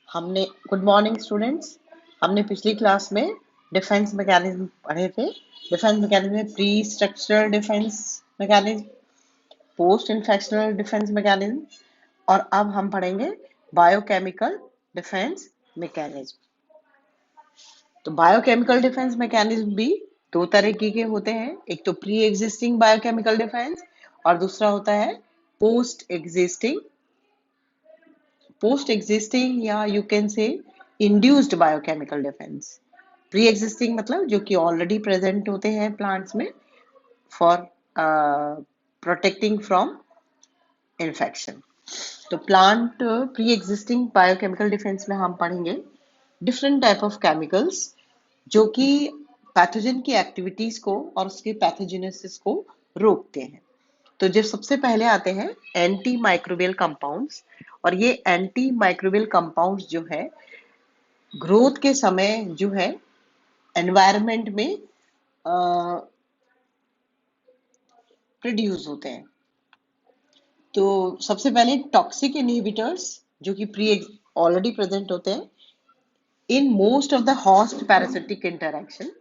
हमने good morning students. हमने पिछली क्लास में डिफेंस मैकेनिज्म पढ़े थे। डिफेंस मैकेनिज्म में pre structural defence mechanism, post infectional defence mechanism, और अब हम पढ़ेंगे बायोकेमिकल डिफेंस मैकेनिज्म। तो बायोकेमिकल डिफेंस मैकेनिज्म भी दो तरीके के होते हैं। एक तो प्री एग्जिस्टिंग बायोकेमिकल डिफेंस और दूसरा होता है पोस्ट एग्जिस्टिंग या you can say induced biochemical defence. Pre existing मतलब जो कि ऑलरेडी प्रेजेंट होते हैं प्लांट्स में फॉर प्रोटेक्टिंग फ्रॉम इन्फेक्शन। तो plant pre existing biochemical defence में हम पढ़ेंगे डिफरेंट टाइप ऑफ केमिकल्स जो कि पैथोजन की एक्टिविटीज को और उसके पैथोजेनेसिस को रोकते हैं। तो जो सबसे पहले आते हैं एंटी माइक्रोबियल कंपाउंड्स, और ये एंटी माइक्रोबियल कंपाउंड्स जो है ग्रोथ के समय जो है एनवायरनमेंट में प्रोड्यूस होते हैं। तो सबसे पहले टॉक्सिक इनहिबिटर्स जो कि प्री ऑलरेडी प्रेजेंट होते हैं in most of the host parasitic interaction.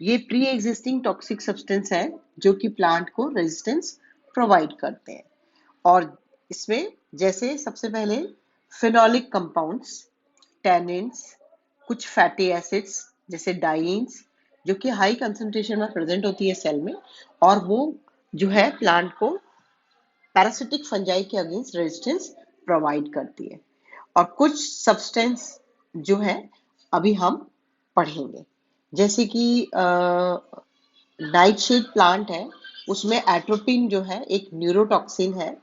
ये प्री एग्जिस्टिंग टॉक्सिक सब्सटेंस है जो कि प्लांट को रेजिस्टेंस प्रोवाइड करते हैं। और इसमें जैसे सबसे पहले फिनोलिक कंपाउंड्स, टैनिन्स, कुछ फैटी एसिड्स जैसे डाइन्स जो कि हाई कंसंट्रेशन में प्रेजेंट होती है सेल में, और वो जो है प्लांट को पैरासिटिक फंजाई के अगेंस्ट रेजिस्टेंस प्रोवाइड करती है। और कुछ सब्सटेंस जो है अभी हम पढ़ेंगे, जैसे कि नाइटशेड प्लांट है, उसमें एट्रोपिन जो है एक न्यूरोटॉक्सिन है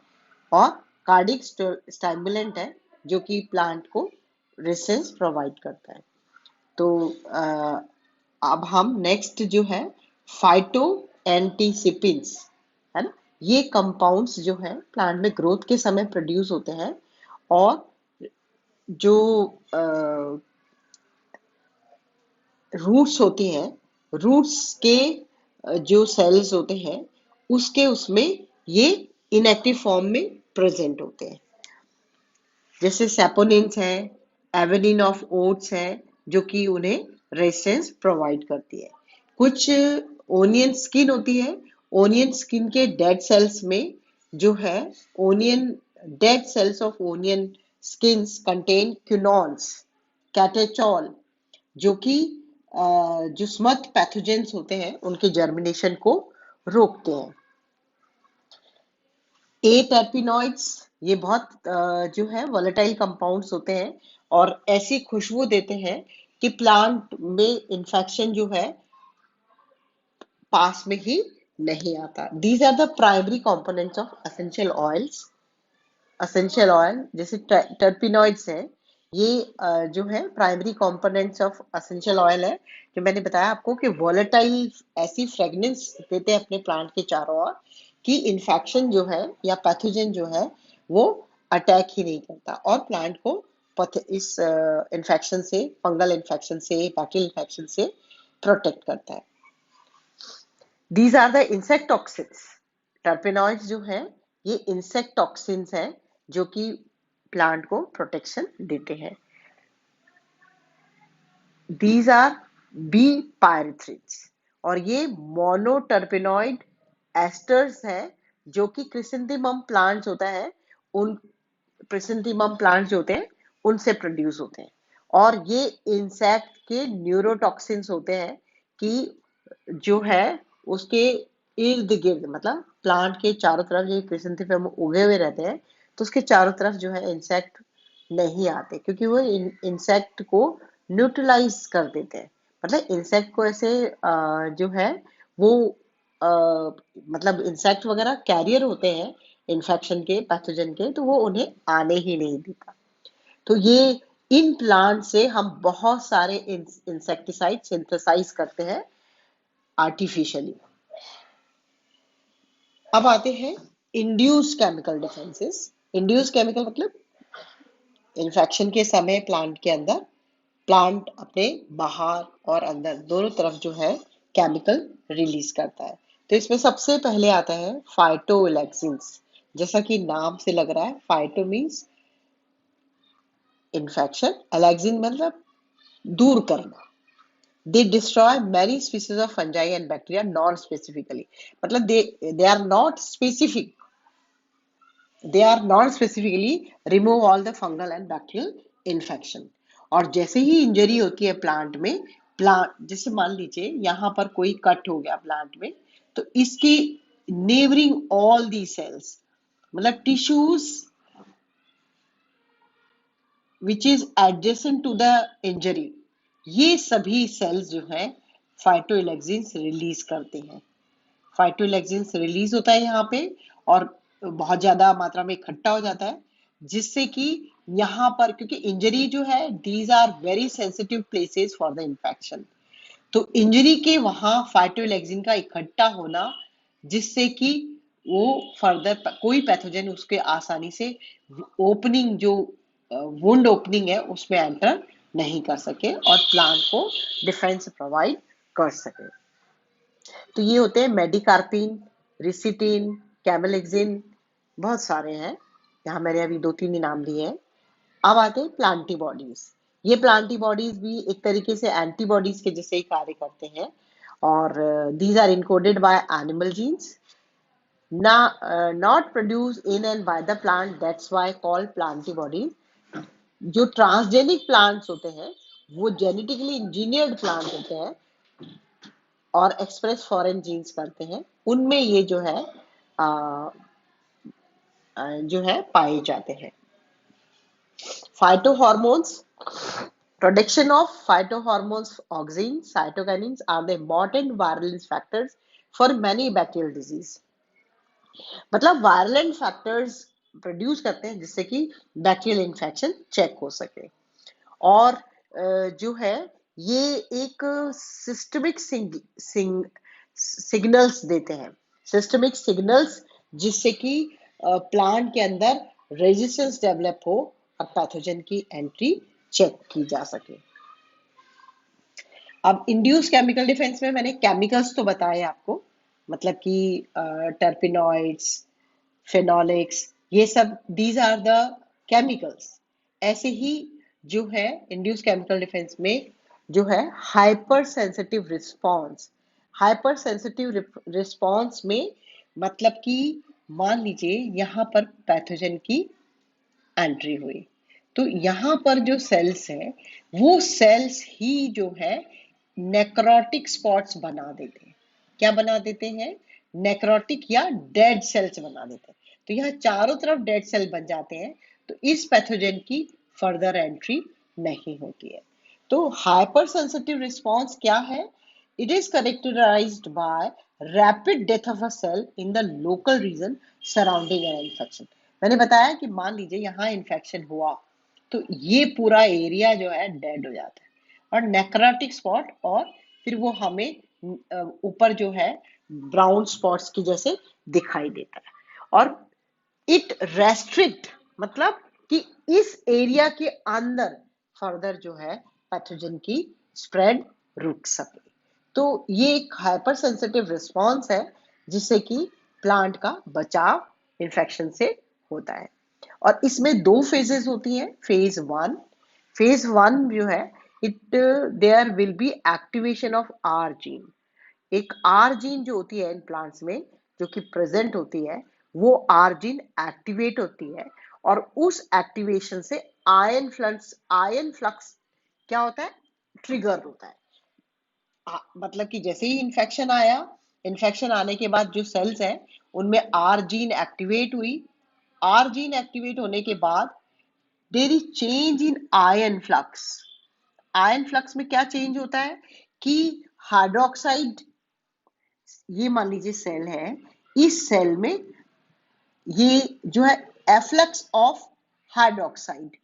और कार्डिक स्टिमुलेंट है जो कि प्लांट को रेजिस्टेंस प्रोवाइड करता है। तो अब हम नेक्स्ट जो है फाइटो एंटीसिपिन्स है ना, ये कंपाउंड्स जो है प्लांट में ग्रोथ के समय प्रोड्यूस होते हैं और जो रूट्स होती हैं, रूट्स के जो सेल्स होते हैं उसमें ये इनएक्टिव फॉर्म में प्रेजेंट होते हैं, जैसे सैपोनिन्स है, एवेनिन ऑफ ओट्स है जो कि उन्हें रेजिस्टेंस प्रोवाइड करती है। कुछ ओनियन स्किन होती है, ओनियन स्किन के डेड सेल्स में जो है dead cells of onion skins contain quinones, catechol जो कि जो स्मथ पैथोजेंस होते हैं उनके जर्मिनेशन को रोकते हैं। ए टर्पिनॉइड्स ये बहुत जो है वोलेटाइल कंपाउंड्स होते हैं और ऐसी खुशबू देते हैं कि प्लांट में इन्फेक्शन जो है पास में ही नहीं आता। These are the primary components of essential oils. Essential oil जैसे टर्पिनॉइड्स है, ये जो है primary components of essential oil है, जो मैंने बताया आपको कि वोलेटाइल ऐसी फ्रेगनेंस देते हैं अपने प्लांट के चारों ओर कि इन्फेक्शन जो है या पैथोजन जो है वो अटैक ही नहीं करता और प्लांट को इस इन्फेक्शन से, फंगल इन्फेक्शन से, बैक्टीरियल इन्फेक्शन से प्रोटेक्ट करता है। These are the insect toxins. Terpenoids जो है ये इंसेक्ट टॉक्सिन्स है जो कि प्लांट को प्रोटेक्शन देते हैं। दीज आर बी पायरेथ्रिन्स, और ये मोनोटर्पेनॉइड एस्टर्स है जो कि क्रिसेंथेमम प्लांट्स होता है, उन क्रिसेंथेमम प्लांट्स जो होते हैं उनसे प्रोड्यूस होते हैं। और ये इंसेक्ट के न्यूरोटॉक्सिन्स होते हैं कि जो है उसके इर्द गिर्द, मतलब प्लांट के चारों तरफ जो क्रिसेंथेमम उगे हुए रहते हैं तो उसके चारों तरफ जो है इंसेक्ट नहीं आते, क्योंकि वो इंसेक्ट को न्यूट्रलाइज कर देते हैं। मतलब इंसेक्ट को ऐसे जो है वो मतलब इंसेक्ट वगैरह कैरियर होते हैं इन्फेक्शन के, पैथोजन के, तो वो उन्हें आने ही नहीं देता। तो ये इन प्लांट से हम बहुत सारे इंसेक्टिसाइड सिंथेसाइज करते हैं आर्टिफिशियली। अब आते हैं induced chemical defences. Induced chemical मतलब इन्फेक्शन के समय प्लांट के अंदर, प्लांट अपने बाहर और अंदर दोनों तरफ जो है केमिकल रिलीज करता है। तो इसमें सबसे पहले आता है फाइटोलैक्सिन्स। जैसा कि नाम से लग रहा है, फाइटो मीन्स इन्फेक्शन, एलैक्सिन मतलब दूर करना। They destroy many species of fungi and bacteria non-specifically. मतलब they are not specific. They are non-specifically remove all the fungal and bacterial infection. और जैसे ही इंजरी होती है प्लांट में, प्लांट जैसे मान लीजिए यहाँ पर कोई कट हो गया प्लांट में, तो इसकी नेबरिंग ऑल दी सेल्स, मतलब tissues which is adjacent to the injury, ये सभी सेल्स जो है फाइटोइलेक्सिन्स रिलीज करते हैं। फाइटोइलेक्सिन्स रिलीज होता है यहाँ पे और बहुत ज्यादा मात्रा में इकट्ठा हो जाता है, जिससे कि यहाँ पर, क्योंकि इंजरी जो है these are very sensitive places for the infection, तो इंजरी के वहां फाइटोइलेक्सिन का इकट्ठा होना, जिससे कि वो फर्दर कोई पैथोजन उसके आसानी से ओपनिंग जो वुंड ओपनिंग है उसमें एंटर नहीं कर सके और प्लांट को डिफेंस प्रोवाइड कर सके। तो ये होते हैं मेडिकार्पिन, रिसिटिन, कैमेलेक्सिन, बहुत सारे हैं, यहाँ मैंने अभी 2-3 ही नाम दिए हैं। अब आते हैं प्लांटीबॉडीज। ये प्लांटीबॉडीज भी एक तरीके से एंटीबॉडीज के जैसे ही कार्य करते हैं और these are encoded by animal genes, not produce in and by the plant, that's why called plantibodies. जो ट्रांसजेनिक प्लांट्स होते हैं वो जेनेटिकली इंजीनियर्ड प्लांट होते हैं और एक्सप्रेस फॉरेन जीन्स करते हैं, उनमें ये जो है पाए जाते हैं। फाइटोहॉर्मोन्स, production of phytohormones, auxin, cytokinins are the important virulence factors for many bacterial disease. मतलब वायरलेंट फैक्टर्स प्रोड्यूस करते हैं जिससे कि बैक्टीरियल इन्फेक्शन चेक हो सके। और जो है ये एक सिस्टमिक सिग्नल्स देते हैं, सिस्टमिक सिग्नल्स, जिससे कि प्लांट के अंदर रेजिस्टेंस डेवलप हो और पैथोजन की एंट्री चेक की जा सके। अब इंड्यूस केमिकल डिफेंस में मैंने केमिकल्स तो बताए आपको, मतलब कि टर्पिनॉइड्स, फेनोलिक्स, ये सब दीज आर द केमिकल्स। ऐसे ही जो है इंड्यूस केमिकल डिफेंस में जो है hyper sensitive response, hyper sensitive response में मतलब कि मान लीजिए यहाँ पर पैथोजन की एंट्री हुई, तो यहाँ पर जो सेल्स हैं वो सेल्स ही जो है नेक्रोटिक स्पॉट्स बना देते हैं। क्या बना देते हैं? नेक्रोटिक या डेड सेल्स बना देते हैं। तो यहाँ चारों तरफ डेड सेल बन जाते हैं, तो इस पैथोजन की फर्दर एंट्री नहीं होती है। तो हाइपर सेंसिटिव रिस्पॉन्स क्या है? It is characterized by rapid death of a cell in the local region surrounding an infection. मैंने बताया कि मान लीजिए यहाँ इन्फेक्शन हुआ तो ये पूरा एरिया जो है डेड हो जाता है और नेक्रोटिक स्पॉट, और फिर वो हमें ऊपर जो है ब्राउन स्पॉट्स की जैसे दिखाई देता है। और इट रेस्ट्रिक्ट मतलब कि इस एरिया के अंदर फर्दर जो है पैथोजन की स्प्रेड रुक सके। तो ये एक हाइपर सेंसिटिव रिस्पॉन्स है जिससे कि प्लांट का बचाव इन्फेक्शन से होता है। और इसमें 2 फेजेस होती हैं। फेज वन जो है it there will be activation of R gene. एक आर जीन जो होती है इन प्लांट्स में जो कि प्रेजेंट होती है, वो आर जीन एक्टिवेट होती है और उस एक्टिवेशन से आयन फ्लक्स क्या होता है? ट्रिगर होता है। मतलब कि जैसे ही इन्फेक्शन आया, इन्फेक्शन आने के बाद जो सेल्स हैं उनमें आर जीन एक्टिवेट हुई। आर जीन एक्टिवेट होने के बाद there is change in ion flux. Ion flux में क्या चेंज होता है कि हाइड्रोक्साइड, ये मान लीजिए सेल है, इस सेल में ये जो है efflux of hydroxide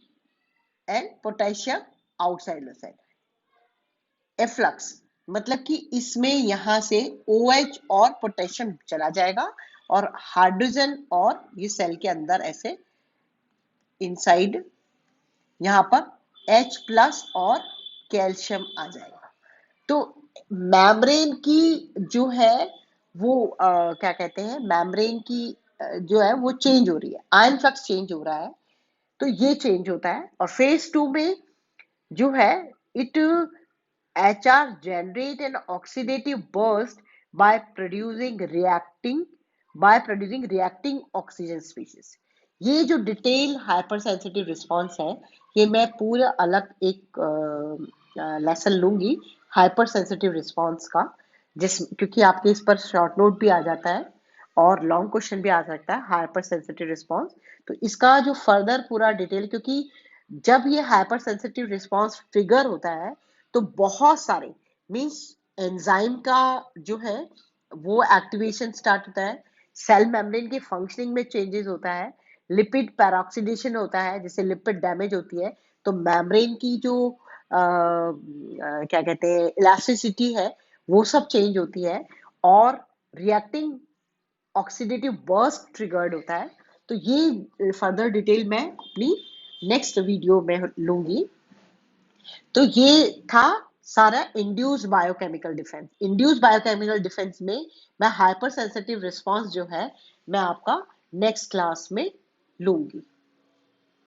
and potassium outside the cell. Efflux मतलब कि इसमें यहां से OH और पोटेशियम चला जाएगा और हाइड्रोजन और ये सेल के अंदर ऐसे इनसाइड यहाँ पर H+ और कैल्शियम आ जाएगा। तो मेम्ब्रेन की जो है वो क्या कहते हैं, मेम्ब्रेन की जो है वो चेंज हो रही है, आयन फ्लक्स चेंज हो रहा है। तो ये चेंज होता है। और फेज 2 में जो है it HR generate an oxidative burst by producing reacting oxygen species। ये जो डिटेल हाइपर सेंसिटिव रिस्पॉन्स है, ये मैं पूरा अलग एक लेसन लूंगी हाइपर सेंसिटिव रिस्पॉन्स का, क्योंकि आपके इस पर शॉर्ट नोट भी आ जाता है और लॉन्ग क्वेश्चन भी आ सकता है हाइपर सेंसिटिव रिस्पॉन्स। तो इसका जो फर्दर पूरा डिटेल, क्योंकि जब ये हाइपर सेंसिटिव रिस्पॉन्स ट्रिगर होता है तो बहुत सारे मींस एंजाइम का जो है वो एक्टिवेशन स्टार्ट होता है, सेल मेम्ब्रेन की फंक्शनिंग में चेंजेस होता है, लिपिड पैरोक्सीडेशन होता है जिससे लिपिड डैमेज होती है, तो मेम्ब्रेन की जो क्या कहते हैं इलास्टिसिटी है वो सब चेंज होती है, और रिएक्टिंग ऑक्सीडेटिव बर्स्ट ट्रिगर्ड होता है। तो ये फर्दर डिटेल मैं अपनी नेक्स्ट वीडियो में लूंगी। तो ये था सारा इंड्यूस बायोकेमिकल डिफेंस में मैं हाइपर सेंसिटिव रिस्पॉन्स जो है मैं आपका नेक्स्ट क्लास में लूंगी।